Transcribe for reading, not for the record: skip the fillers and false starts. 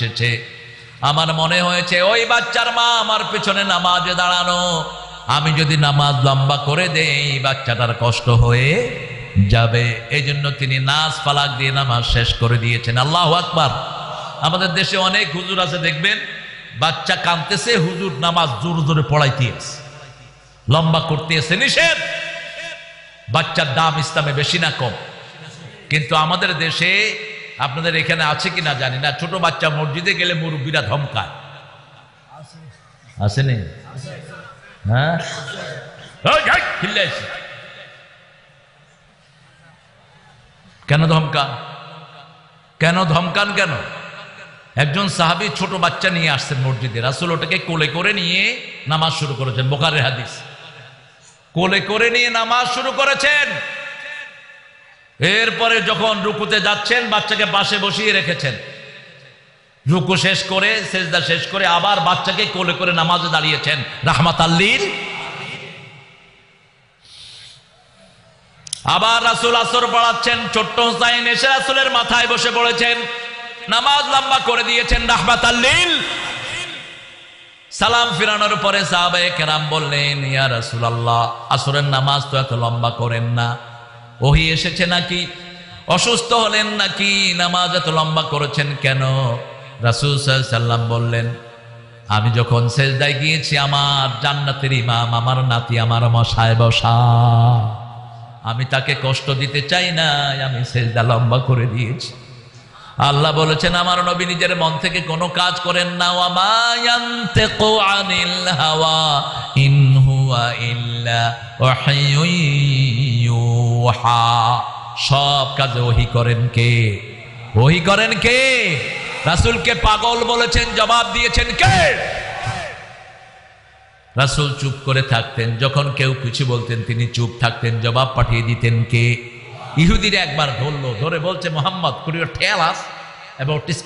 এসেছে। আমার মনে হয়েছে ওই বাচ্চার মা আমার পেছনে নামাজে দাঁড়ানো, আমি যদি নামাজ লম্বা করে দেই বাচ্চাটার কষ্ট হয়ে যাবে। এই জন্য তিনি নাচ ফালাক দিয়ে নামাজ শেষ করে দিয়েছেন। আল্লাহু আকবার। আমাদের দেশে অনেক হুজুর আছে, দেখবেন বাচ্চা কাঁদতেছে, হুজুর নামাজ জোরে জোরে পড়াইতে আছে, লম্বা করতে আছে, নিষেধ। বাচ্চার দাম ইসলামে বেশি না কম? কিন্তু আমাদের দেশে, আপনাদের এখানে আছে কিনা জানি না, ছোট বাচ্চা মসজিদে গেলে মুরব্বীরা ধমকায়, আসেনি? হ্যাঁ, কেন ধমকান? কেন ধমকান? কেন? একজন সাহাবী ছোট বাচ্চা নিয়ে আসছেন মসজিদে, রাসূল ওটাকে কোলে করে নিয়ে নামাজ শুরু করেছেন। বুখারীর হাদিস। কোলে করে নিয়ে নামাজ শুরু করেছেন। এরপরে যখন রুকুতে যাচ্ছেন বাচ্চাকে পাশে বসিয়ে রেখেছেন। রুকু শেষ করে, সেজদা শেষ করে আবার বাচ্চাকে কোলে করে নামাজে দাঁড়িয়েছেন রাহমাতাল লিল। আবার রাসূল আসর পড়াচ্ছেন, ছোট্ট হুসাইন এসে রাসূলের মাথায় বসে পড়েছেন, নামাজ লম্বা করে দিয়েছেন রাহমাতাল লিল। সালাম ফিরানোর পরে সাহাবায়ে কেরাম বললেন, ইয়া রাসূলুল্লাহ, আসরের নামাজ তো এত লম্বা করেন না, ওহী এসেছে নাকি? অসুস্থ হলেন নাকি? নামাজ এত লম্বা করেছেন কেন? রাসূল সাল্লাল্লাহু আলাইহি ওয়াসাল্লাম বললেন, আমি যখন সেজদায় গিয়েছি আমার জান্নাতের ইমাম, আমার নাতি, আমার মশায় বসা, আমি তাকে কষ্ট দিতে চাই না, আমি সেজদা লম্বা করে দিয়েছি। আল্লাহ বলেছেন আমার নবী নিজের মন থেকে কোনো কাজ করেন না, ওয়া মা ইয়ানতিকু আনিল হাওয়া ইন হুয়া ইল্লা ওয়াহয়ুন ইউহা। সব কাজে ওহী করেন কে? ওহী করেন কে? রাসূলকে পাগল বলেছেন, জবাব দিয়েছেন কে? রাসূল চুপ করে থাকতেন, যখন কেউ কিছু বলতেন তিনি চুপ থাকতেন, জবাব পাঠিয়ে দিতেন কে? ইহুদিরা একবার ধরলো, ধরে বলছে, Muhammad, could you tell us about this